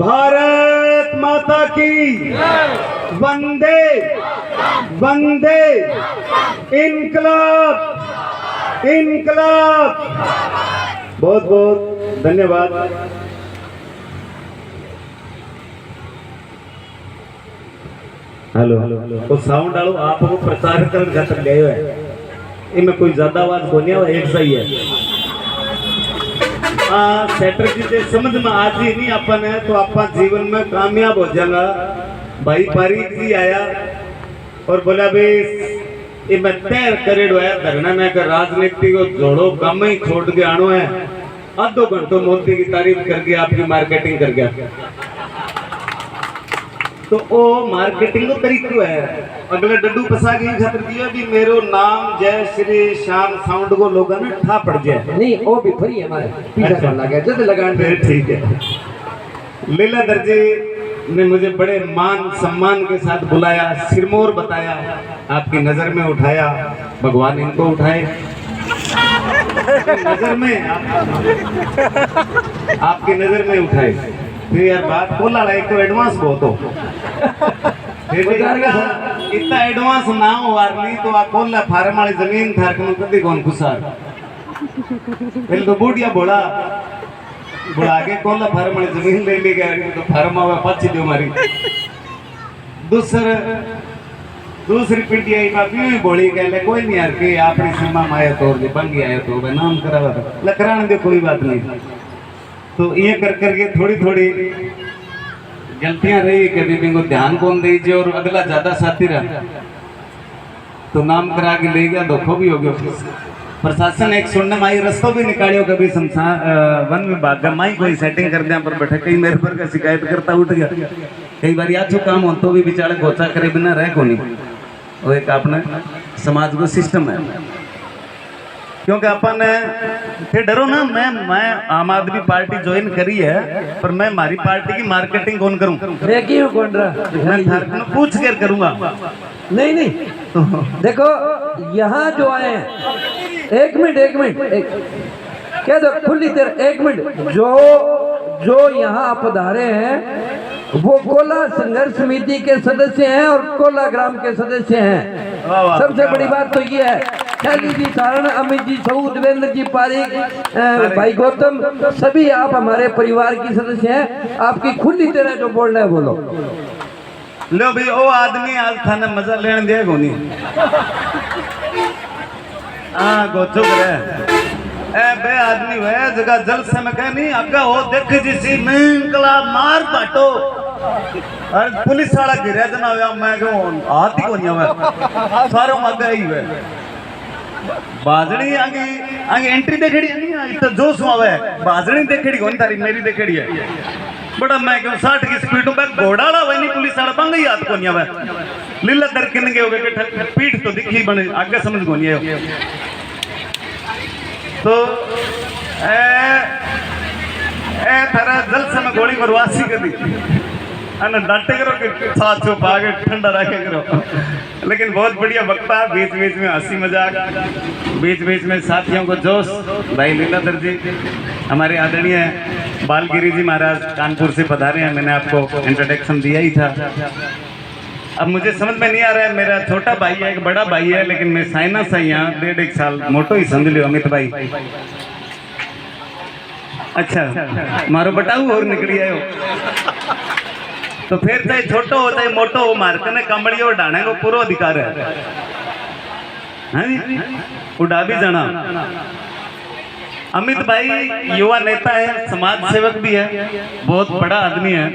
भारत माता की वंदे वंदे इनकलाब इनकलाब। बहुत बहुत धन्यवाद। हेलो वो साउंड डालो आप वो प्रचार कर खातर गए है इनमें कोई ज्यादा आवाज को नहीं है, एक सही है। सेटर जी समझ में आज ही नहीं अपन है तो अपन जीवन में कामयाब हो जाएगा। भाई पारीक जी आया और बोला भाई मैं तय करेडो है धरना में कर राजनीति को जोड़ो कम ही छोड़ के आनो है। आधो घंटों मोदी की तारीफ करके आपकी मार्केटिंग कर गया। तो ओ मार्केटिंग का तरीका है। अगले डड्डू पसा के खातिर दिया भी मेरो नाम जय श्री श्याम साउंड को लोग ना ठा पड़ जाए। नहीं वो भी फ्री है हमारे पीछा कर लगा जद लगान पे ठीक है। लीला दर्जी ने मुझे बड़े मान सम्मान के साथ बुलाया, सिरमौर बताया, आपकी नजर में उठाया, भगवान इनको उठाए नजर में आपकी नजर में उठाए। फिर यार बात बोला एक तो एडवांस बहुत हो फिर इतना एडवांस ना हो वारनी तो आ कोल्ला फार्म वाली जमीन थार कनु कदी कौन कुसार पहले तो बूढ़िया बोला बुला के कोल्ला फार्म वाली जमीन ले ली गया तो फार्म आवा पच्ची दो मारी दूसरी पिंडी आई बापी भी बोली कहले कोई नहीं यार के अपनी सीमा में आया तोड़ दे बन गया तो नाम करावा लकराने दे कोई बात नहीं। तो ये कर करके थोड़ी थोड़ी गलतियां रही, कभी भी को ध्यान कौन दीजिए और अगला ज्यादा साथी रहा तो नाम करा के ले गया, धोखो भी हो गया। प्रशासन एक सुनने माई रस्तों भी निकालियो, कभी वन विभाग का माई कोई सेटिंग कर दिया पर बैठा कई मेरे पर का शिकायत करता उठ गया। कई बार या जो काम हो तो भी बेचारे गोचा करे बिना रह को नहीं। वो एक अपने समाज को सिस्टम है क्योंकि अपन फिर डरो ना मैं आम आदमी पार्टी ज्वाइन करी है पर मैं हमारी पार्टी की मार्केटिंग कौन करूं? मैं क्यों कौन रहा मैं पूछ कर करूंगा। नहीं नहीं देखो यहाँ जो आए हैं एक मिनट क्या दो खुली तेरा एक मिनट जो यहाँ पधारे हैं वो कोला संघर्ष समिति के सदस्य हैं और कोला ग्राम के सदस्य हैं। सबसे बड़ी बात तो ये है शैली जी सारण, अमित जी सऊ, देवेंद्र जी पारीक, भाई गौतम, सभी आप हमारे परिवार की सदस्य हैं। आपकी खुली तरह जो बोलना है बोलो। लो भाई ओ आदमी आज थाने मजा लेने दिया कोनी गोचो करे ए बे आदमी वे जगह जल से मैं कह नहीं अगा हो देख जिसी मिंकला मार बाटो और पुलिस वाला गिरा जना होया मैं कहूं हाथ ही कोनी होवे सारो मगा ही वे बाजणी आगे एंट्री देखेड़ी नहीं आई तो जोश आवे बाजणी देखेड़ी कोनी तारी मेरी देखेड़ी है बड़ा मैं क्यों 60 की स्पीड में घोड़ाला वही नहीं पुलिस वाला पंग ही हाथ कोनी आवे लीला दर किन गए होगे कि पीठ तो दिखी बने आगे समझ कोनी है। तो ए थारा जल से मैं गोली मरवासी कर दी अन डांटे करो कि साथ छुप आगे ठंडा रखे करो। लेकिन बहुत बढ़िया वक्ता, बीच बीच में हंसी मजाक, बीच बीच में साथियों को जोश। भाई लीलाधर जी हमारे आदरणीय बालगिरी जी महाराज कानपुर से पधारे हैं, मैंने आपको इंट्रोडक्शन दिया ही था। अब मुझे समझ में नहीं आ रहा है, मेरा छोटा भाई है एक बड़ा भाई है लेकिन मैं साइना सा यहाँ 1.5 साल मोटो ही समझ लियो अमित भाई। अच्छा मारो बटाऊ और निकली आयो तो फिर चाहे छोटो हो चाहे मोटो हो मारते ने कमड़ी और डाने को पूरा अधिकार है उड़ा भी जाना। अमित भाई युवा नेता है, समाज सेवक भी है, बहुत बड़ा आदमी है।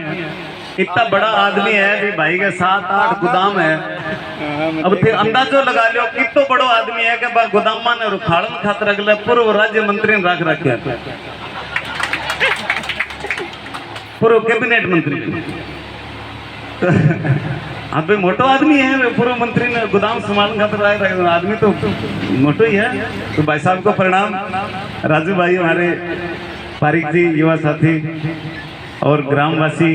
इतना बड़ा आदमी है कि भाई के 7-8 गोदाम है। अब फिर अंदाजो लगा लो कितना बड़ो आदमी है कि गोदाम ने रुखाड़न खातर अगले पूर्व राज्य मंत्री ने रख रखे, पूर्व कैबिनेट मंत्री। अब भी मोटो आदमी है, पूर्व मंत्री ने गोदाम संभालने खातर आदमी तो मोटो ही है। तो भाई साहब को प्रणाम। राजू भाई हमारे पारिक जी युवा साथी और ग्रामवासी,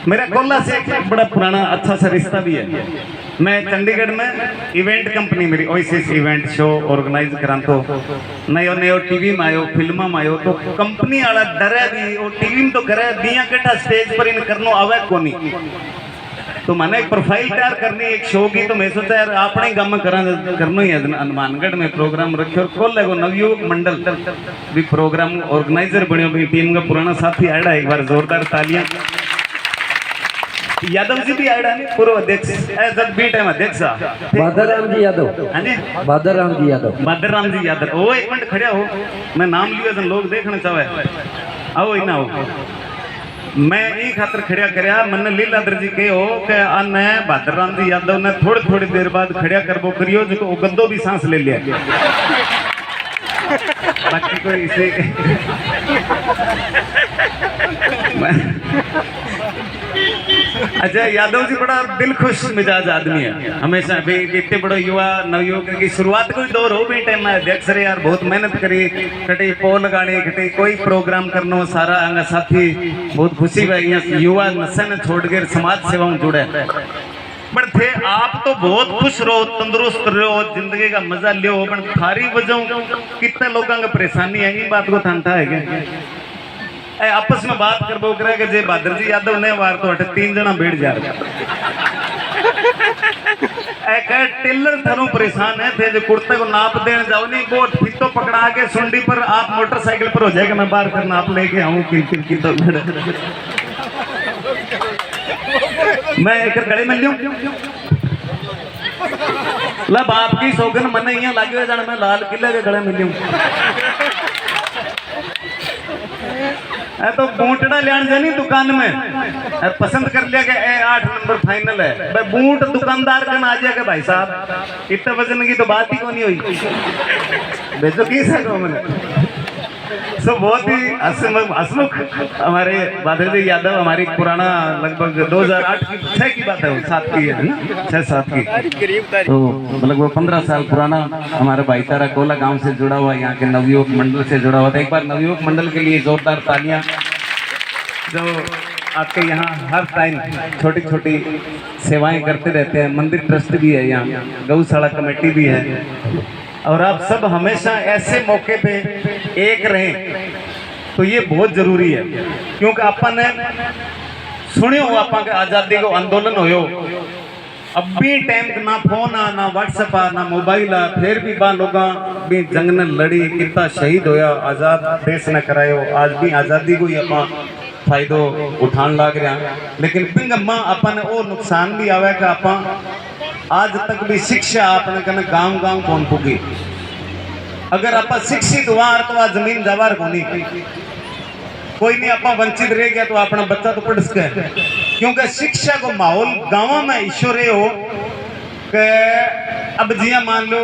मेरा कोल्ला से एक बड़ा पुराना अच्छा सा रिश्ता भी है। मैं चंडीगढ़ में इवेंट कंपनी मेरी ओएसिस इवेंट शो ऑर्गेनाइज करा तो नयो नयो टीवी में आयो फिल्म में आयो तो कंपनी वाला डरे भी और टीवी में तो करे दिया केटा स्टेज पर इन करनो आवे कोनी तो मैंने एक प्रोफाइल तैयार करनी एक शो की तो मैं सोचा यार अपने गांव में करना ही है हनुमानगढ़ में प्रोग्राम रखे और खोल लगो नवयुवक मंडल भी प्रोग्राम ऑर्गेनाइजर बनो भी टीम का पुराना साथी आया एक बार जोरदार तालियां यादव जी भी आया पूर्व अध्यक्ष जब बी टाइम अध्यक्ष बादरराम जी यादव। हाँ जी बादरराम जी यादव। बादरराम जी यादव ओ एक मिनट खड़े हो मैं नाम लियो जन लोग देखना चाहे आओ इना हो मैं ई खातर खड़िया करया मन लीलाधर जी के हो के अन बादरराम जी यादव ने थोड़ी थोड़ी देर बाद खड़िया करबो करियो जो गद्दो भी सांस ले लिया बाकी कोई इसे अच्छा यादव जी बड़ा दिल खुश मिजाज आदमी है हमेशा भी इतने बड़े युवा नवयुवक की शुरुआत कोई दौर हो भी टाइम में अध्यक्ष रे यार बहुत मेहनत करी कटे पोल लगाने कटे कोई प्रोग्राम करनो सारा अंग साथी बहुत खुशी भाई यहाँ युवा नशे ने छोड़ कर समाज सेवा में जुड़े पर थे आप तो बहुत खुश रहो तंदुरुस्त रहो जिंदगी का मजा लियो पर थारी वजह कितने लोगों का परेशानी है ये बात को थानता है क्या आपस में बात कर बो करे जे बहादुर जी यादव ने वार तो हटे 3 जना बैठ जा टेलर थारू परेशान है थे जो कुर्ते को नाप देने जाओ नहीं वो फितो पकड़ा के सुंडी पर आप मोटरसाइकिल पर हो जाएगा मैं बाहर करना आप लेके आऊं कि तो मैं एक गले मिल लूं लब आपकी सौगन मन यहाँ लागे जाना मैं लाल किले के गले मिल लूं तो बूटड़ा लिया जानी दुकान में पसंद कर लिया कि 8 नंबर फाइनल है भाई बूट दुकानदार का ना आ जाएगा भाई साहब इतने वजन की तो बात ही नहीं हुई बेचो की सको मैंने सो बहुत ही हसमुख हमारे बादल जी यादव हमारी पुराना लगभग 2008 की 6 की बात है 7 की है ना 6-7 की तो मतलब वो 15 साल पुराना हमारा भाईचारा कोला गांव से जुड़ा हुआ यहाँ के नवयुवक मंडल से जुड़ा हुआ था एक बार नवयुवक मंडल के लिए जोरदार तालियां जो आपके यहाँ हर टाइम छोटी छोटी सेवाएं करते रहते हैं मंदिर ट्रस्ट भी है यहाँ गौशाला कमेटी भी है और आप सब हमेशा ऐसे मौके पे एक रहें तो ये बहुत जरूरी है क्योंकि अपन ने सुनियो आपा के आजादी को आंदोलन होयो अब भी टाइम ना फोन आ ना व्हाट्सएप आ ना मोबाइल आ फिर भी बा लोग भी जंग ने लड़ी कितना शहीद होया आजाद देश ने करायो आज भी आजादी को ही अपा फायदो उठान लाग रहा लेकिन पिंग मां अपन वो नुकसान भी आवे का अपा आज तक भी शिक्षा अपने कने गांव गांव कौन पुगी अगर आप शिक्षित हुआ तो जमीन जवार कोनी कोई नहीं आप वंचित रह गया तो अपना बच्चा तो पढ़ सके क्योंकि शिक्षा को माहौल गांव में ईश्वर हो कि अब जिया मान लो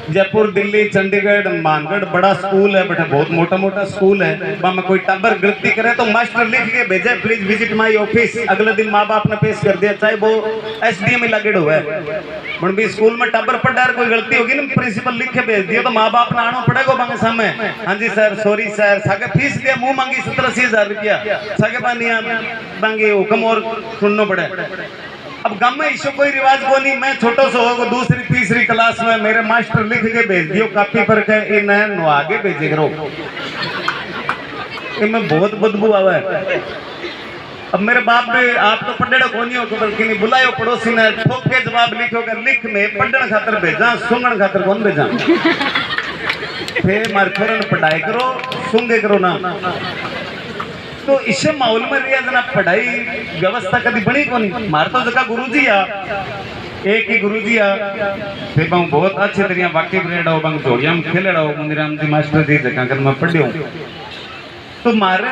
जयपुर दिल्ली चंडीगढ़ मानगढ़ बड़ा स्कूल है बेटा बहुत मोटा मोटा स्कूल है में कोई टब्बर गलती करे तो मास्टर लिख के भेजे प्लीज विजिट माय ऑफिस अगले दिन माँ बाप ने पेश कर दिया चाहे वो SDM में लगे हुआ है भी स्कूल में टब्बर पढ़ा कोई गलती होगी ना प्रिंसिपल लिख के भेज दिया तो माँ बाप ने आना पड़ेगा बांगे सामने हाँ जी सर सॉरी सर सागे फीस दिया मुंह मांगी 70-80 रुपया सागे पानी मांगे हुक्म और सुनना पड़े अब गांव में इशो कोई रिवाज को नहीं मैं छोटो सा होगा दूसरी तीसरी क्लास में मेरे मास्टर लिख के भेज दियो कापी पर के इन आगे भेजे करो इनमें बहुत बदबू आवा है अब मेरे बाप ने आप तो पढ़ेड़ा को नहीं हो बल्कि नहीं बुलायो पड़ोसी ने ठोक के जवाब लिखो कर लिख में पढ़ने खातर भेजा सुंगण खातर कौन भेजा फिर मार छोरन पढ़ाई करो सुंगे करो ना तो इसे माहौल में रिया जना पढ़ाई व्यवस्था कभी बनी को नहीं मार तो जगह गुरुजी आ एक ही गुरुजी आ फिर मैं बहुत अच्छे तरह वाकिफ रेड़ा हो बंग जोड़िया में खेलेड़ा हो मुनिराम जी मास्टर जी जगह कर मैं पढ़ी हूँ तो मारे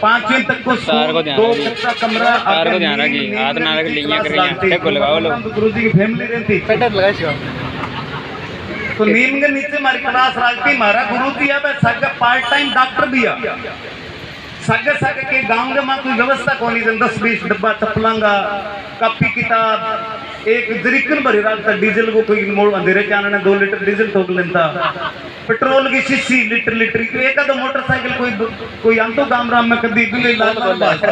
5वीं तक को स्कूल 2 कच्चा कमरा को ध्यान रखी हाथ ना रख लिया कर रही है को लगाओ लो गुरुजी की फैमिली रहती पेटर लगा तो नीम के नीचे हमारी क्लास राखती हमारा गुरुजी है बस सगा पार्ट टाइम डॉक्टर भी है सगे सगे के गांव में कोई व्यवस्था को नहीं 10-20 डब्बा चप्पलांगा कॉपी किताब एक जरिकन भरी रखता डीजल को कोई मोड़ अंधेरे के आने 2 लीटर डीजल ठोक लेता पेट्रोल की शीशी लीटर की एक आधा मोटरसाइकिल कोई अंतो गांव राम में कभी भी लाल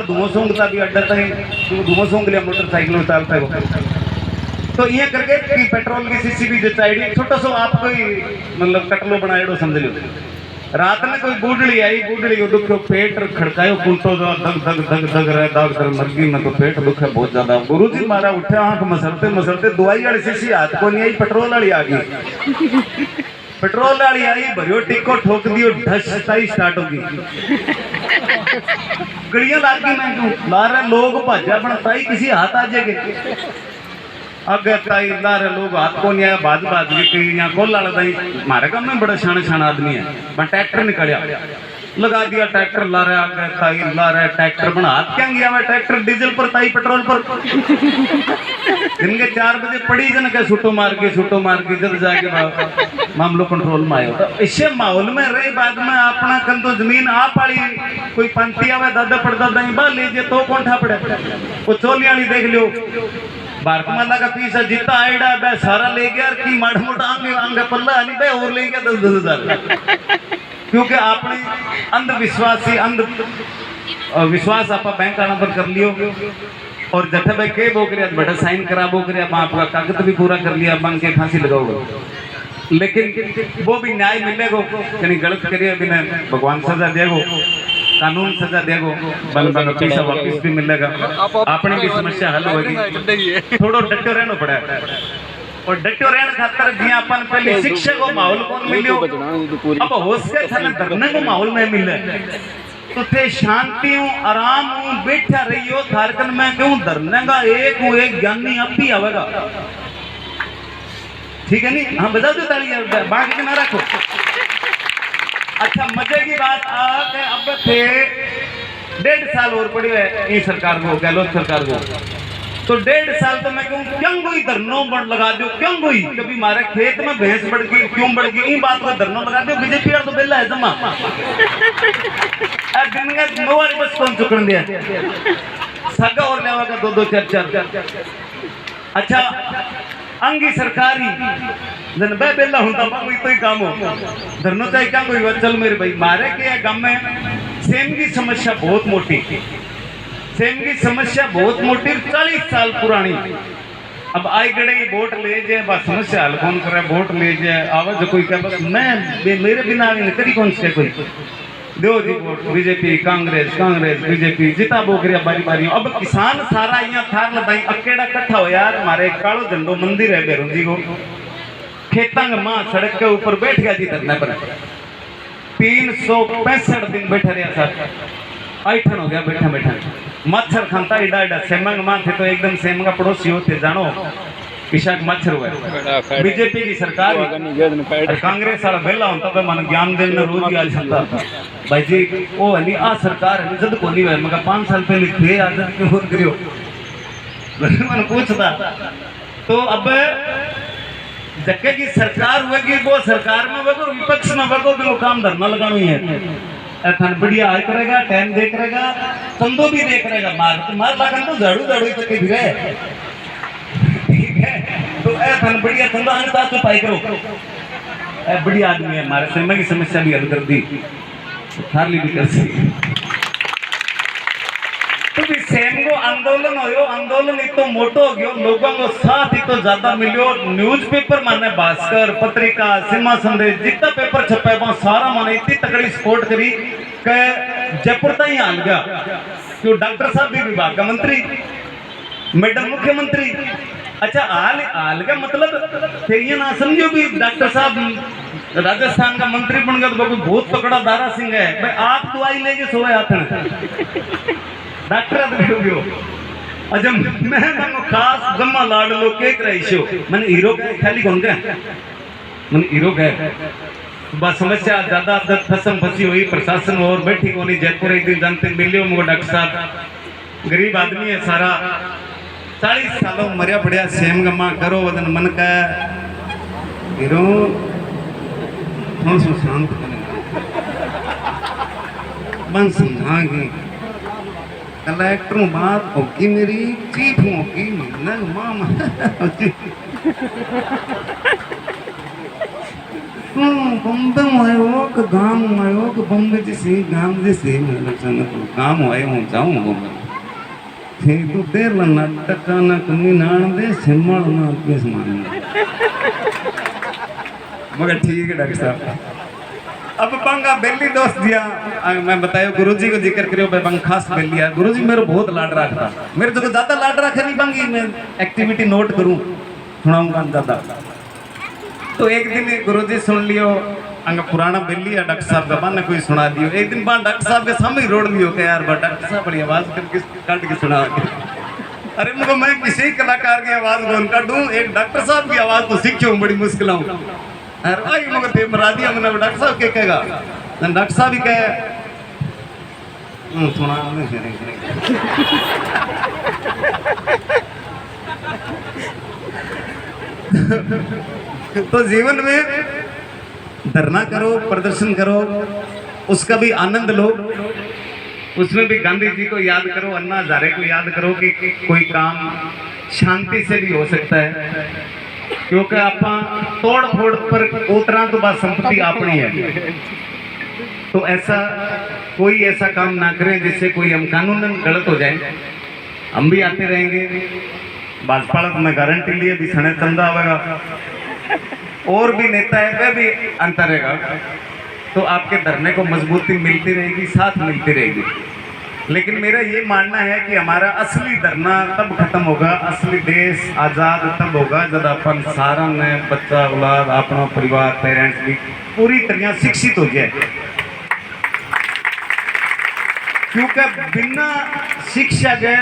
धुआं सूंघता भी अड्डा था धुआं सूंघ लिया मोटरसाइकिल में चलता है तो ये करके कि पेट्रोल की सीसी भी जचाई छोटा सो आप कोई मतलब कटलो बनाएड़ो समझ लो। रात में कोई बूढ़ड़ी आई, बूढ़ड़ी को दुखो पेट खड़कायो कुंटो धग धग धग धग रहे डॉक्टर मर्गी में तो पेट दुखे बहुत ज्यादा। गुरुजी मारा उठे आंख मसलते मसलते दवाई वाली शीशी हाथ को नहीं आई, पेट्रोल वाली आ गई। पेट्रोल वाली आई भरियो टिको ठोक दियो ढस ताई स्टार्ट होगी। गड़ियां लाग गई मैं क्यों लारे लोग भाजा बन ताई किसी हाथ आ जाएगे अगर ताई लारे लोग हाथ को नहीं आया बाज बाज के कहीं यहाँ कोल लाला ताई हमारे गांव में बड़ा शान शान आदमी है मैं ट्रैक्टर निकलिया लगा दिया ट्रैक्टर ला रहा है ताई ला रहा है ट्रैक्टर बना हाथ क्या गया मैं ट्रैक्टर डीजल पर ताई पेट्रोल पर दिन के 4 बजे पड़ी जन के छुट्टो मार के जब जाके मामलो कंट्रोल में आयो। तो इसे माहौल में रही बाद में अपना कंदो जमीन आप पाली कोई पंथी आवे दादा पड़दादा बा लीजिए तो कौन ठा पड़े वो चोली वाली देख लो भारतमाला का पीछा जितना आइडा बे सारा ले गया कि माड़ा मोटा आंगे पल्ला नहीं बे और ले गया 10-10 हजार क्योंकि आपने अंधविश्वासी विश्वास आप बैंक आना पर कर लियो और जठे भाई के बोकरिया बड़ा साइन करा बोकरिया आपका कागज भी पूरा कर लिया बैंक के फांसी लगाओगे लेकिन वो भी न्याय मिलेगा यानी गलत करिए बिना भगवान सजा देगो कानून सजा देगो बल बल पैसा वापिस भी मिलेगा अपनी भी समस्या हल होगी। थोड़ा डटे रहना पड़ा और डटे रहने खातर जी अपन पहले शिक्षा को माहौल कौन मिलियो अब होश के थाने धरने को माहौल में मिले तो थे शांति हूँ आराम हूँ बैठा रही हो झारखंड में क्यों धरने का एक ज्ञानी अब भी आवेगा ठीक है नहीं हाँ बजा दो ताली बाकी ना रखो। अच्छा मजे की बात आके अब थे 1.5 साल और पड़ी है ये सरकार को गहलोत सरकार को तो 1.5 साल तो मैं कहूँ क्यों कोई धरनों बढ़ लगा दो क्यों कोई कभी हमारे खेत में भैंस बढ़ गई क्यों बढ़ गई इन बात को धरनों लगा दो बीजेपी तो बेला है जमा दिन का 9 वाली बस कौन चुकन दिया सगा और लेवा 2-2 4-4 अच्छा अंगी सरकारी जन बे बेला होता कोई तो ही काम हो धरनो चाहे क्या कोई चल मेरे भाई मारे के गांव में सेम की समस्या बहुत मोटी सेम की समस्या बहुत मोटी 40 साल पुरानी अब आई गड़े वोट ले जाए बस समस्या हल कौन करे वोट ले जाए आवाज कोई क्या बस मैं मेरे बिना नहीं करी कौन से कोई दो जी वोट बीजेपी कांग्रेस बीजेपी जिता बोकरिया बारी बारी अब किसान सारा यहाँ थार लगाई अकेड़ा कट्ठा हो यार हमारे कालो झंडो मंदिर है बेरू जी को खेतंग माँ सड़क के ऊपर बैठ गया जी धरने पर 365 दिन बैठा रहा सर ऐठन हो गया बैठा बैठा मच्छर खाता इडा इडा सेमंग माँ थे तो एकदम सेमंग का पड़ोसी होते जानो विशाख मच्छर हुआ बीजेपी की सरकार कांग्रेस वाला बेला होता तो मन ज्ञान देना रोज ही आ सकता भाई जी ओ नहीं आ सरकार है जद को नहीं हुआ मगर 5 साल पहले थे आदत के हो करियो मन पूछता तो अब जक्के की सरकार हुएगी वो सरकार में वो विपक्ष में वो भी काम धरना लगाना ही है एथन बढ़िया आय करेगा टाइम दे करेगा कंदो भी दे करेगा मार लगन तो झाड़ू तक भी रहे ठीक है तो एथन बढ़िया कंदो अंगता तो पाई करो बढ़िया आदमी है हमारे समय की समस्या भी हल कर दी थारली भी कर सी तो भी सेम को आंदोलन हो आंदोलन इतो मोटो हो गयो लोगों को साथ इतो ज्यादा मिलियो न्यूज़पेपर माने भास्कर पत्रिका सीमा संदेश जितना पेपर छपा है सारा माने इतनी तकड़ी सपोर्ट करी के जयपुर तक ही हाल गया क्यों डॉक्टर साहब भी विभाग का मंत्री मैडम मुख्यमंत्री अच्छा हाल का मतलब ये ना समझो भी डॉक्टर साहब राजस्थान का मंत्री बन गया तो बहुत तकड़ा दारा सिंह है भाई आप दवाई लेके सोए आते डॉक्टर अच्छा मैं खास जम्मा लाड लो केक रही शो मैंने हीरो खाली कौन का मैंने हीरो का बस समस्या ज्यादा फसम फंसी हुई प्रशासन और बैठी को नहीं जयपुर एक दिन जानते मिलियो मुझे डॉक्टर साहब गरीब आदमी है सारा 40 सालों मरिया पड़िया सेम गम्मा करो वदन मन का हीरो थोड़ा शांत बन समझाएंगे कलेक्टर बात होगी मेरी चीफ होगी मामा बम्बे आयो कि गांव आयो कि बम्बे जैसे गांव जैसे गांव आए हूँ जाऊँ थे तू देर नाटक न कमी नान दे सिमण ना किस मान मगर ठीक है डॉक्टर साहब। अब बंगा बेली दोस्त दिया मैं बतायो गुरुजी को जिक्र करियो भाई बंग खास बेलिया गुरुजी मेरे बहुत लाड रखता मेरे जो ज्यादा लाड रखे नहीं बंगी मैं एक्टिविटी नोट करूं सुनाऊंगा ज्यादा। तो एक दिन गुरुजी सुन लियो अंग पुराना बेली है डॉक्टर साहब का बाने कोई सुना दियो। एक दिन बाद डॉक्टर साहब के सामने रोड लियो के यार डॉक्टर साहब बड़ी आवाज करके काट के सुना। अरे मुझे मैं किसी कलाकार की आवाज कौन काटूं एक डॉक्टर साहब की आवाज तो सीखो बड़ी मुश्किल हूं। अरे भाई मगर ते मरा दिया मैंने डॉक्टर साहब क्या कहेगा डॉक्टर साहब ही कहे सुना तो जीवन में धरना करो प्रदर्शन करो उसका भी आनंद लो। उसमें भी गांधी जी को याद करो अन्ना हजारे को याद करो कि कोई काम शांति से भी हो सकता है क्योंकि आप तोड़ फोड़ पर उतरा तो बात संपत्ति अपनी है। तो ऐसा कोई ऐसा काम ना करें जिससे कोई हम कानूनन गलत हो जाए। हम भी आते रहेंगे भाजपा को मैं गारंटी लिए भी सने चंदा होगा और भी नेता है वह भी अंतर रहेगा। तो आपके धरने को मजबूती मिलती रहेगी साथ मिलती रहेगी। लेकिन मेरा ये मानना है कि हमारा असली धरना तब खत्म होगा असली देश आजाद तब होगा जब अपन सारा ने बच्चा औलाद अपना परिवार पेरेंट्स भी पूरी तरह शिक्षित हो जाए। क्योंकि बिना शिक्षा के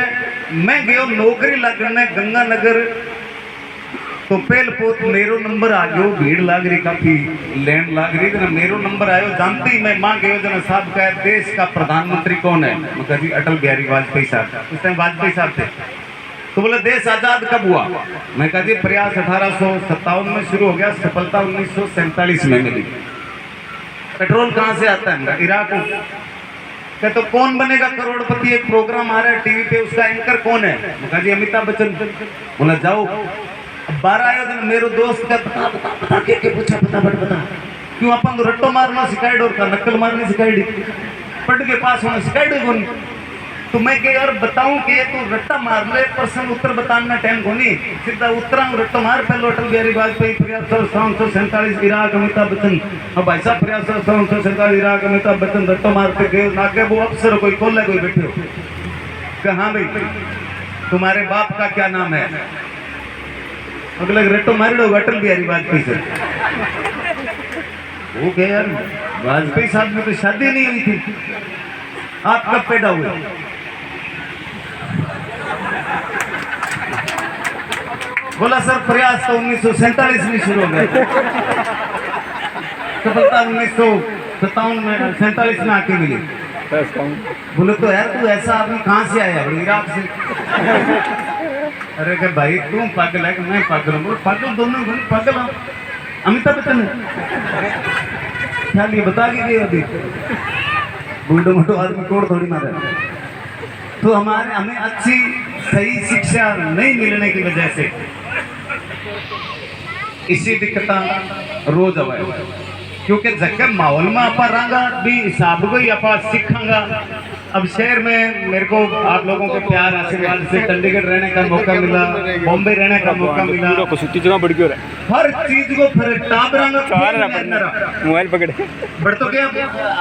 मैं गयो नौकरी लगने गंगानगर तो पहल पोत मेरो नंबर आ गयो भीड़ लाग रही काफी लैंड लाग रही जना मेरो नंबर आयो जानते ही मैं मां गयो जना साहब का देश का प्रधानमंत्री कौन है मैं कहा जी अटल बिहारी वाजपेयी साहब। उस टाइम वाजपेयी साहब थे। तो बोले देश आजाद कब हुआ मैं कहा जी प्रयास 1857 में शुरू हो गया सफलता 1947 में मिली। पेट्रोल कहाँ से आता है इराक क्या तो कौन बनेगा करोड़पति एक प्रोग्राम आ रहा है टीवी पे उसका एंकर कौन है मैं कहा जी अमिताभ बच्चन। बोला जाओ 12 आयो दिन मेरो दोस्त का बता के पूछा बता क्यों अपन रट्टो मारना सिखाई और का नकल मारनी सिखाई पढ़ के पास होना सिखाई कौन। तो मैं के यार बताऊं कि तू रट्टा मार ले प्रश्न उत्तर बताना टाइम कोनी सीधा उत्तर रट्टो मार पहले अटल बिहारी वाजपेयी प्रयास 1947 इराक अमिताभ बच्चन। अब भाई साहब प्रयास 1947 इराक अमिताभ बच्चन रट्टो मारते गए ना के वो अफसर कोई खोल कोई बैठे हो कहा भाई तुम्हारे बाप का क्या नाम है अगले रट्टो मार लो अटल बिहारी वाजपेयी से। वो क्या यार वाजपेयी साहब में तो शादी नहीं हुई थी आप कब पैदा हुए। बोला सर प्रयास तो 1947 में शुरू हो गया सफलता 1957 में 47 में आके मिली। बोले तो यार तू ऐसा आदमी कहाँ से आया इराक से। अरे क्या भाई तुम पागल है कि मैं पागल हूँ पागल दोनों पागल हूँ अमिताभ बच्चन क्या लिए बता दीजिए अभी बूढ़ो मोटो आदमी कोड़ थोड़ी मारे। तो हमें अच्छी सही शिक्षा नहीं मिलने की वजह से इसी दिक्कत रोज आवे क्योंकि जगह माहौल में आप रंगा भी हिसाब को ही आप सीखांगा। अब शहर में मेरे को आप लोगों के प्यार आशीर्वाद से चंडीगढ़ रहने का मौका मिला बॉम्बे रहने का मौका मिला हर चीज को फिर मोबाइल पकड़े बढ़ तो क्या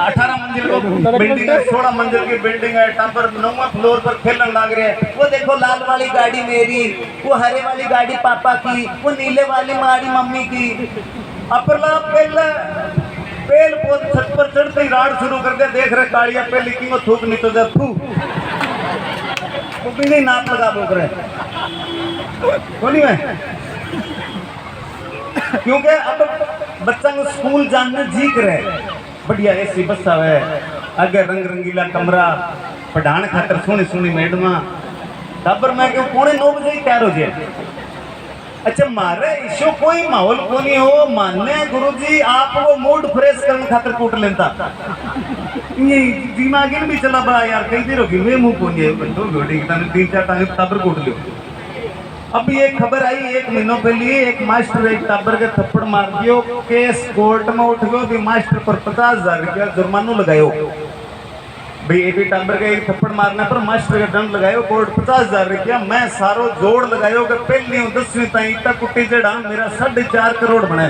18 मंजिल को बिल्डिंग है 16 मंजिल की बिल्डिंग है टापर 9वां फ्लोर पर खेलने लग रहे हैं। वो देखो लाल वाली गाड़ी मेरी वो हरे वाली गाड़ी पापा की वो नीले वाली हमारी मम्मी की अपना पहले पेल पोत छत पर चढ़ते ही राड शुरू कर दिया देख रहे कालिया पे लिखी को थूक नहीं तो जा थू भी नहीं नाप लगा बोल रहे बोली मैं क्योंकि अब बच्चा को स्कूल जाने जीक रहे बढ़िया ऐसी बस है अगे रंग रंगीला कमरा पढ़ाने खातर सोनी सोनी मैडमा टाबर मैं क्यों 9:45 बजे ही तैयार हो जाए। अच्छा मारे इशो कोई माहौल को नहीं हो मानने गुरुजी आप वो मूड फ्रेश करने खातर कूट लेता ये दिमाग इन भी चला बड़ा यार कई देर होगी मैं मुंह को नहीं तो घोड़ी की 3-4 टांगे टाबर कूट लियो। अब ये खबर आई 1 महीनों पहले एक मास्टर एक टाबर के थप्पड़ मार दियो केस कोर्ट में उठ गयो भी मास्टर पर 50,000 रुपया जुर्मानो लगायो। भाई एक ही टाबर का एक थप्पड़ मारने पर मास्टर का दंड लगायो कोर्ट 50,000 रुपया। मैं सारो जोड़ लगायो कि पहली 10वीं ताई तक कुट्टी जड़ा मेरा 4.5 करोड़ बने।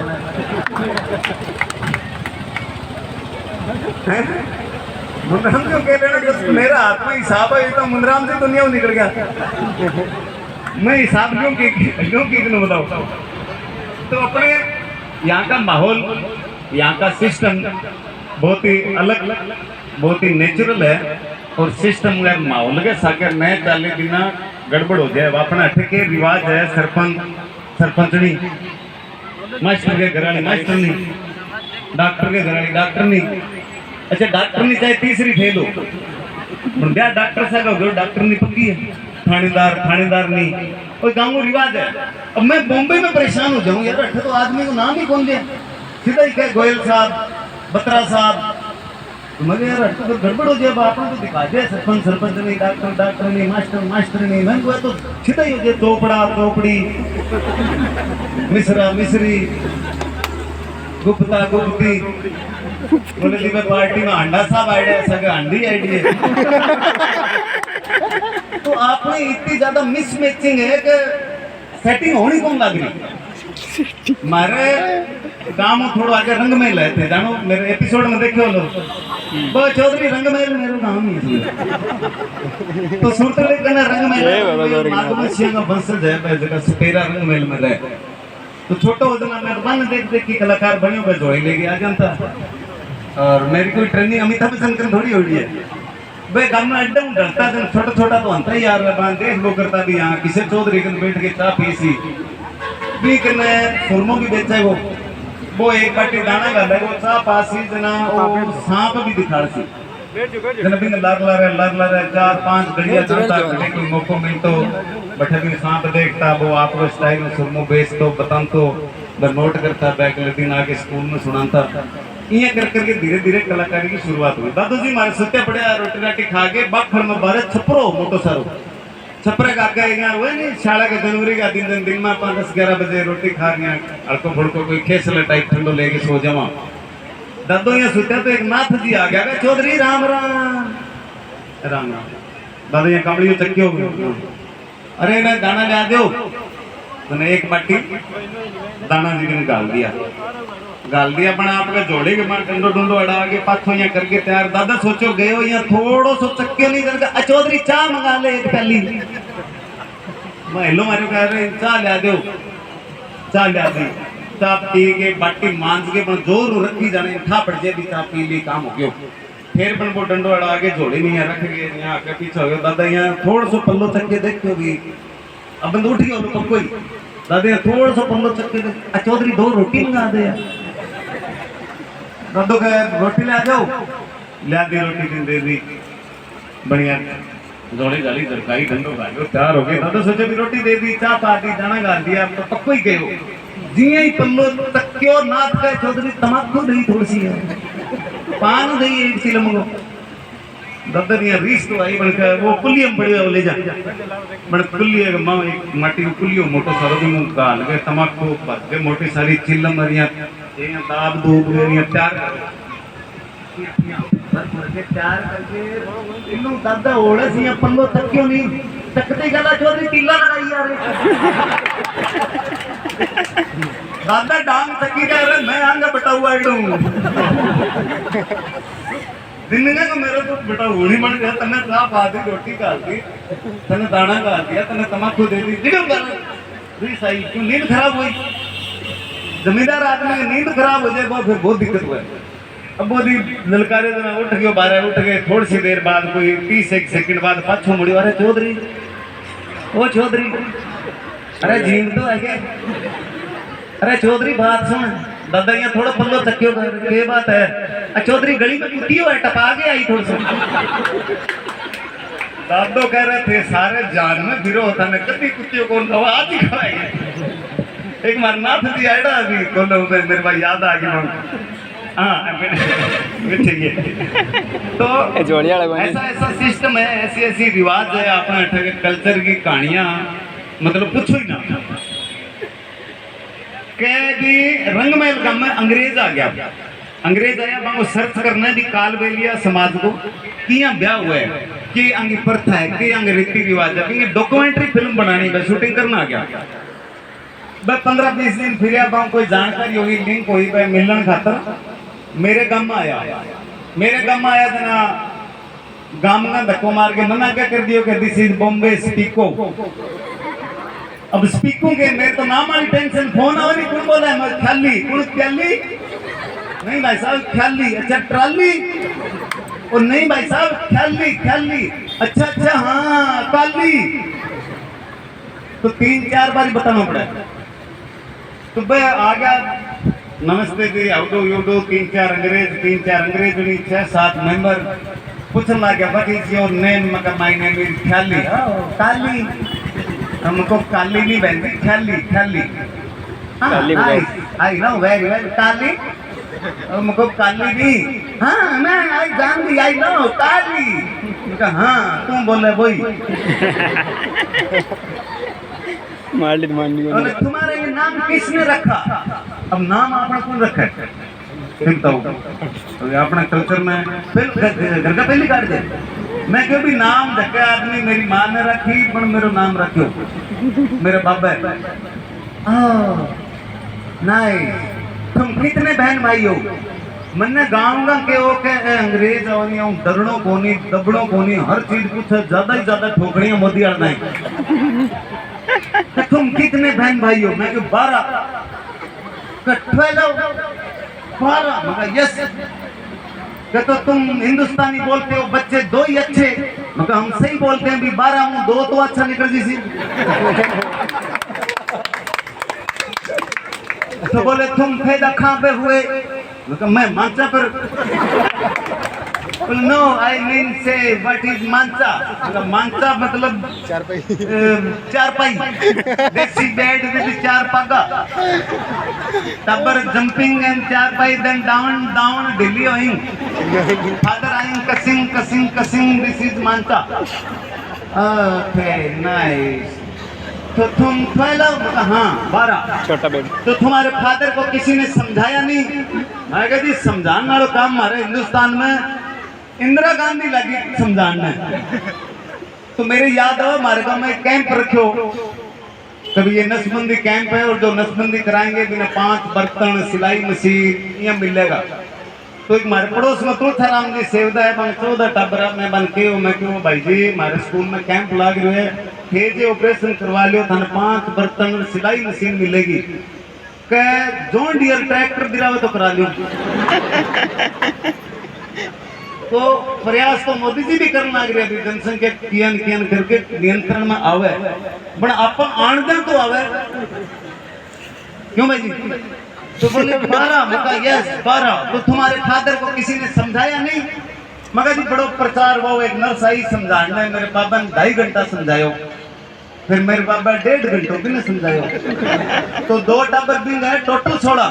मुंद्राम क्यों कह रहे हैं? मेरा हाथ में हिसाब है तो मुंद्राम से दुनिया निकल गया। मैं हिसाब क्यों की बताओ। तो अपने यहाँ का माहौल, यहाँ का सिस्टम बहुत ही अलग, बहुत ही नेचुरल है। और सिस्टम का माहौल के सागर नए चाले बिना गड़बड़ हो जाए। अपना ठेके रिवाज है सरपंचनी, मास्टर के घराली मास्टरनी, डॉक्टर के घराली डॉक्टरनी। अच्छा डॉक्टरनी चाहे तीसरी फेल हो ब्याह डॉक्टर से डॉक्टरनी पक्की है, थानेदार नहीं। और गाँव रिवाज है। अब मैं बॉम्बे में परेशान हो जाऊं यार, तो आदमी को नाम ही कौन दिया, सीधा ही कहे गोयल साहब, बत्रा साहब। तो मगर यार तो गड़बड़ हो जाए। आपने तो दिखा दिया सरपंच नहीं, डॉक्टर नहीं, मास्टर नहीं। मैं तो सीधा ही हो जाए चोपड़ी, मिश्रा मिश्री, गुप्ता गुप्ती। बोले जी मैं पार्टी में अंडा साहब आइडिया सगा अंडी आइडिया। तो आपने इतनी ज्यादा मिसमैचिंग है कि सेटिंग होनी कौन लग रही। मारे गाँव में थोड़ा आगे रंग महल है, जानो मेरे एपिसोड में देखे लोग वो चौधरी रंग महल मेरे गाँव में इसलिए तो सुरत लेकर रंग महल माधवसियों का वंशज है जगह सुपेरा रंग महल में रहे। तो छोटा हो जाना मैं बन देख के कलाकार बने हुए जोड़ी लेके आ जाता। और मेरी कोई ट्रेनिंग अमिताभ बच्चन की थोड़ी हो रही है भाई। गाँव में अड्डा डरता था छोटा तो अंतर यार देख लो करता भी यहाँ किसे चौधरी के बैठ के चाह पी सी भी करना सुरमों की बेचा है वो एक बाटी दाना गाल है वो चाह पासी जना वो सांप भी दिखा सी जना भी लार रहे 4-5 घड़िया चलता घड़ी कोई मौको मिलतो बैठे भी सांप देखता वो आपको स्टाइल में सुरमो बेचतो बतातो नोट करता बैग दिन आके स्कूल में सुनाता। ये कर करके धीरे धीरे कलाकारी की शुरुआत हुई। दादू जी हमारे सुते पड़े रोटी राटी खा के बाग में बारे छपरो मोटो सारो छपरे का यहाँ हुए नहीं शाला के जनवरी का दिन में 5-10-11 बजे रोटी खा गया अड़को फुड़को कोई खेसले टाइप ठंडो लेके सो जावा। दादो यहाँ सुते तो एक नाथ जी आ गया चौधरी राम राम दादा यहाँ कमड़ी चक्की हो गई। अरे ना दाना ले आ दो मैंने एक बाटी दाना जी ने गाल दिया अपना आपका जोड़े के मार डंडो डंडो अड़ा के पाथो यहाँ करके तैयार। दादा सोचो गए हो यहाँ थोड़ो सो चक्के नहीं करके चौधरी चाह मंगा ले एक पहली। मैं हेलो मारे कह रहे चाह ले दो चाह ले दी चाह पी के बाटी मांझ के पर जोर रखी जाने ठा पड़ जाए चाह पी ली काम हो गयो। फिर बन वो डंडो अड़ा के जोड़े नहीं रख गए यहाँ आके पीछे हो गया। दादा यहाँ थोड़ा सो पल्लो चक्के देखो भी अब बंद उठ गया पक्को ही। दादा यहाँ थोड़ा सो पल्लो चक्के चौधरी 2 रोटी मंगा दे। दादो कह रोटी ले आ जाओ ले दी रोटी दे दी बढ़िया जोड़ी गाली सरकारी डंडो गालियो तैयार हो गए। दादो सोचे भी रोटी दे दी चाह पा दी दाना गाल दिया तो पक्को ही गए हो जिया ही पल्लो तक्यो नाथ का चौधरी तमाकू दही थोड़ी सी है पान दही एक चिलम को। दादा यहाँ रीस तो आई बनकर वो कुलियम पड़ी ले जा बड़ कुलिया माँ एक माटी को कुलियो मोटो सारो भी मुंह गाल गए तमाकू बच गए मोटी सारी चिलम मरिया दाब दूब तैयार करके इन्नू दादा ओड़े सी पल्लो तक्यो नहीं तकते गला चौधरी टीला लगाई यार दादा डांग तकी कह रहे मैं आंगा बटा हुआ एकदम दिन को मेरे तो बेटा होनी बन गया तने चाह पा दी रोटी काट दी तने दाना काट दिया तने तमाकू दे दी निकल कर सही क्यों नींद खराब हुई। जमींदार आदमी की नींद खराब हो जाए फिर बहुत दिक्कत हुआ। अब वो ललकारे जना उठ गए 12 उठ गए थोड़ी सी देर बाद कोई 30 सेकंड बाद पाछो मुड़ी अरे चौधरी ओ चौधरी अरे झीम तो है क्या अरे चौधरी बात सुन दादा यहाँ थोड़ा पल्लो चक्यो के बात है चौधरी गली में कुत्ती है टपा के आई थोड़ा सा। दादो कह रहे थे सारे जान में फिरो होता मैं कभी कुत्तियों को आज ही खड़ा एक बार नाथ जी आएगा अभी बोलो मेरे भाई याद आ गई हाँ तो ऐसा सिस्टम है ऐसी रिवाज है अपने कल्चर की कहानियां मतलब पूछो ही ना कह भी रंग महल का में अंग्रेज आ गया अंग्रेज आया बांगो सर्च करना भी काल बेलिया समाज को किया ब्याह हुआ है कि अंगी प्रथा है कि अंग रीति रिवाज है कि डॉक्यूमेंट्री फिल्म बनानी है शूटिंग करना आ गया बस 15-20 दिन फिर बांग कोई जानकारी होगी लिंक हुई भाई मिलन खातर मेरे गांव में आया था ना गांव का धक्को मार के मना क्या कर दियो कि दिस इज बॉम्बे स्पीको अब स्पीको के मेरे तो नाम वाली टेंशन फोन आवा नहीं कौन बोला है मैं ख्याली कौन ख्याली नहीं भाई साहब ख्याली अच्छा ट्राली और नहीं भाई साहब ख्याली अच्छा हाँ काली तो 3-4 बार बताना पड़ा तो भाई आ गया नमस्ते जी आउडो यूडो 3-4 अंग्रेज 6-7 मेंबर पूछने लग गया व्हाट इज योर नेम मतलब माय नेम इज ख्याली काली हमको काली नहीं बहनती ख्याली आई नो वेरी वेल काली हमको काली नहीं हाँ मैं आई जान दी आई नो काली हाँ तुम बोले वही तुम्हारा ये नाम किसने रखा अब नाम आपने कौन रखा है तो अपने कल्चर में घर का पहली काट दे मैं क्यों भी नाम धक्के आदमी मेरी माँ ने रखी पर मेरा नाम रखो मेरे बाबा नहीं तुम कितने बहन भाई हो मैंने गाँव के हो के अंग्रेज और डरणों को नहीं दबड़ों को नहीं हर चीज कुछ ज्यादा ही ज्यादा ठोकरियां मोदी आना तो तुम कितने बहन भाई हो मैं 12 मगर यस तो तुम हिंदुस्तानी बोलते हो बच्चे 2 ही अच्छे मगर हम सही बोलते हैं भी 12 हूँ 2 तो अच्छा निकल जी सी तो बोले तुम पैदा कहाँ पे हुए मगर मैं मांचा पर no I mean say what is maancha मांचा मतलब चारपाई देसी बेड विद 4 पागा टबर jumping and charpai then down Delhi आइंग फादर आइंग cussing this is maancha okay nice तो तुम पहला हाँ 12 छोटा बेड तो तुम्हारे फादर को किसी ने समझाया नहीं मैं कहती समझाने वाला काम हमारे हिंदुस्तान में इंदिरा गांधी लगी समझाना तो मेरे याद हो हमारे गांव में कैंप रखो कभी ये नसबंदी कैंप है और जो नसबंदी कराएंगे बिना 5 बर्तन सिलाई मशीन ये मिलेगा तो एक हमारे पड़ोस में तुलसीराम जी सेवदा है बन 14 टाबरा में बन के मैं क्यों भाई जी हमारे स्कूल में कैंप लग रहे हैं थे ऑपरेशन करवा लियो था 5 बर्तन सिलाई मशीन मिलेगी के जॉन डियर ट्रैक्टर दिलावे तो करा लियो तो प्रयास तो मोदी जी भी करने लग रहे जनसंख्या कियन करके नियंत्रण में आवे बट आप आनदन तो आवे क्यों भाई जी तो बोले 12 मका यस 12 तो तुम्हारे फादर को किसी ने समझाया नहीं मगर जी बड़ो प्रचार वो एक नर्स आई समझाना मेरे पापा ने 2.5 घंटा समझायो फिर मेरे पापा 1.5 घंटों भी नहीं समझायो तो 2 टाबर भी गए टोटल 14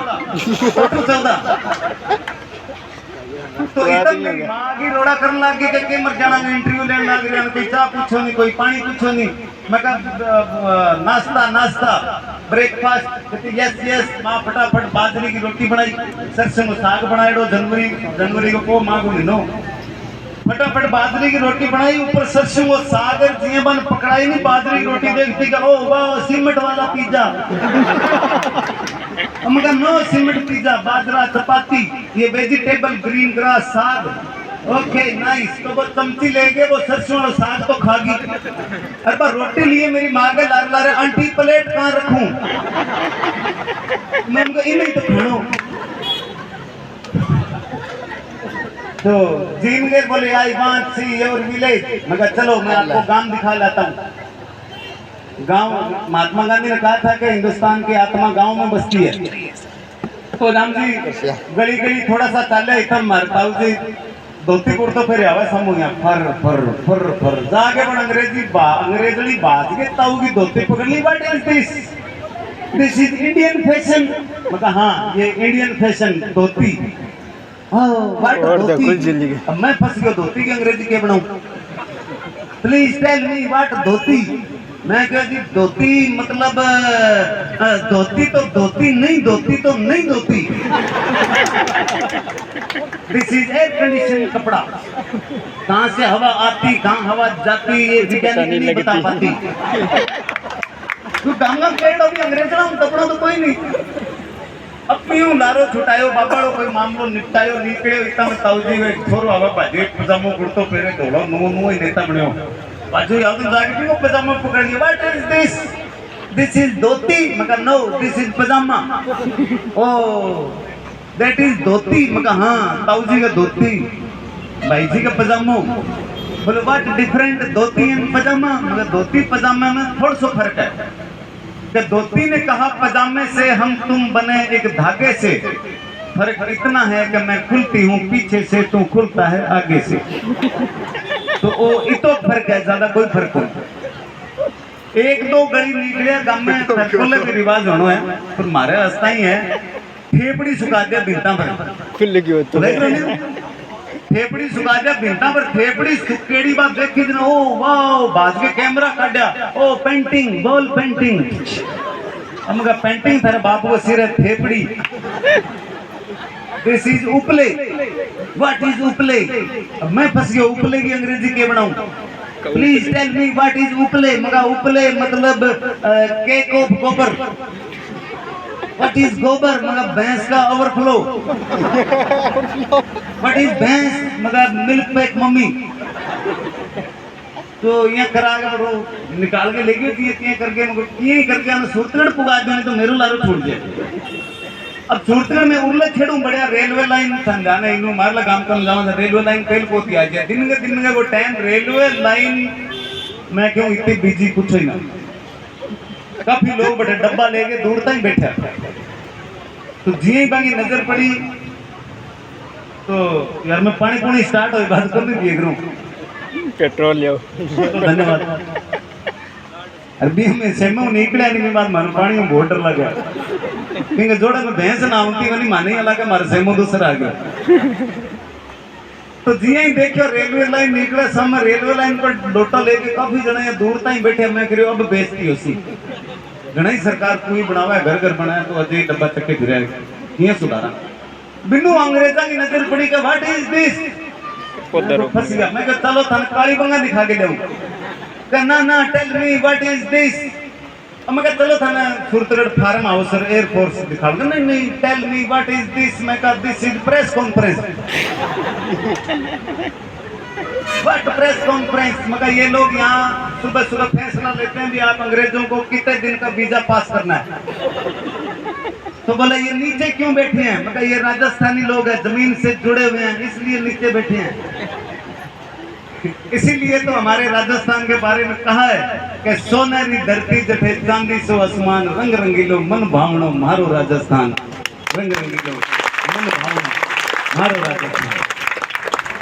तो इधर मेरी माँ की रोड़ा करने लग गई कि मर जाना इंटरव्यू लेने लग रहे कोई चाह पूछो नहीं कोई पानी पूछो नहीं मैं कहा नाश्ता ब्रेकफास्ट कहती यस माँ फटाफट बाजरे की रोटी बनाई सरसों को साग बनाए जनवरी को मांगो नहीं नो फटाफट बाजरे की रोटी बनाई ऊपर सरसों को साग जिये बन पकड़ाई नहीं बाजरे की रोटी देखती का ओ वाह सीमेंट वाला पिज्जा मगर नो सीमेंट पिज्जा बाजरा चपाती ये वेजिटेबल ग्रीन ग्रास साग ओके नाइस तो वो चमची लेके वो सरसों और साग तो खागी अरे पर रोटी लिए मेरी माँ के लार लारे आंटी प्लेट कहाँ रखूं मैं उनको इन्हीं तो खानो तो जीनगर बोले I want see your village मगर चलो मैं आपको गांव दिखा लाता हूँ गांव महात्मा गांधी ने कहा था कि हिंदुस्तान की आत्मा गांव में बसती है तो राम जी गली गली थोड़ा सा चाले इतना मारता जी धोती कुर्तो फिर आवाज हम फर जाके पण अंग्रेजी बात के ताऊ की धोती पकड़नी what is this is Indian fashion मतलब हाँ ये इंडियन फैशन धोती अब मैं फंस गया धोती की अंग्रेजी के बनाऊं प्लीज टेल मी व्हाट धोती मैं कहा जी धोती मतलब धोती तो धोती नहीं धोती। दिस इज एयर कंडीशन कपड़ा। कहाँ से हवा आती कहाँ हवा जाती ये वैज्ञानिक नहीं बता पाती। तू डांगा केड़ो भी अंग्रेजों हम कपड़ों तो कोई नहीं। अब यूं लारो छुटायो बाबाड़ो कोई मामलो निपटायो निकळ्यो इतना में ताऊजी वे छोरो आवा बाजे पजामो कुर्तो पहरे धोलो नो ही नेता बन्यो बाजू याद जाके भी वो पजामा पकड़ लिया। What is this? This is dhoti. मगर no this is pyjama. Oh that is dhoti. मगर हाँ ताऊजी का धोती भाई जी का पजामो। बोले व्हाट डिफरेंट धोती एंड पजामा? मगर धोती पजामा में थोड़ा सा फर्क है। धोती ने कहा पजामे से हम तुम बने एक धागे से, फर्क इतना है कि मैं खुलती हूँ पीछे से तू खुलता है आगे से। तो वो इतो फर्क है ज्यादा कोई फर्क नहीं। एक दो गली निकले गांव में बोले के रिवाज होना है पर मारे रास्ता ही है फेफड़ी सुखा दिया बिंता पर खुल गई तो फेफड़ी सुखा दिया बिंता पर फेफड़ी सुकेड़ी बात देखी दिन ओ वाओ बाज के कैमरा काटिया ओ पेंटिंग बॉल पेंटिंग हमका पेंटिंग थारे बापू को सिर फेफड़ी। दिस इज उपले। व्हाट इज उपले? अब मैं फंस गया उपले की अंग्रेजी के बनाऊं। Please tell me what is uple? मगा उपले मतलब cake of gobar. What is gobar? मगर भैंस का ओवरफ्लो। व्हाट इज भैंस? मगर मिल्क पैक मम्मी। तो यहाँ करा के बड़ो निकाल के लेके ये करके मगर ये करके हम सूरतगढ़ पुगा देने तो मेरे लारो छूट जाए। अब सूरतगढ़ में उरले छेड़ू बढ़िया रेलवे लाइन समझाना इनु मारला काम कर जावा रेलवे लाइन फेल पोती आ जाए दिन का वो टाइम रेलवे लाइन मैं क्यों इतनी बिजी कुछ ही ना। काफी लोग बड़े डब्बा लेके दूर तक बैठा तो जी बाकी नजर पड़ी तो यार मैं पानी पुणी स्टार्ट हो बात कर दी देख रहा हूँ पेट्रोल लियो तो धन्यवाद। अरबी में सेमो निकले नहीं बात मन पानी में बहुत डर लगा क्योंकि जोड़ा में भैंस ना होती वाली माने लगा मारे सेमो दूसरा आ गया। तो जी ही देखियो रेलवे लाइन निकले सब रेलवे लाइन पर लोटा लेके काफी जने दूर तक बैठे मैं करियो अब बेइज्जती होसी घणी सरकार कोई बनावा घर घर बनाया तो अजय डब्बा चक्के फिरे ये सुधारा बिनु अंग्रेजा की नजर पड़ी कि व्हाट इज दिस? फंस गया मैं कहा चलो थाने काली बंगा दिखा के दूं कहा ना tell me what is this? मैं कहा चलो थाने सूरतगढ़ फार्म हाउस एयरफोर्स दिखा दूं। नहीं tell me what is this? मैं कहा this is press conference. What press conference? मगर ये लोग यहाँ सुबह सुबह फैसला लेते हैं भी आप अंग्रेजों को कितने दिन का वीजा पास करना है। तो बोला ये नीचे क्यों बैठे हैं? मगर ये राजस्थानी लोग हैं जमीन से जुड़े हुए हैं इसलिए नीचे बैठे हैं। इसीलिए तो हमारे राजस्थान के बारे में कहा है कि सोनेरी धरती जठे चांदी सो आसमान रंग रंगीलो मन भावनो मारो राजस्थान। रंग रंगीलो मन भावनो मारो राजस्थान।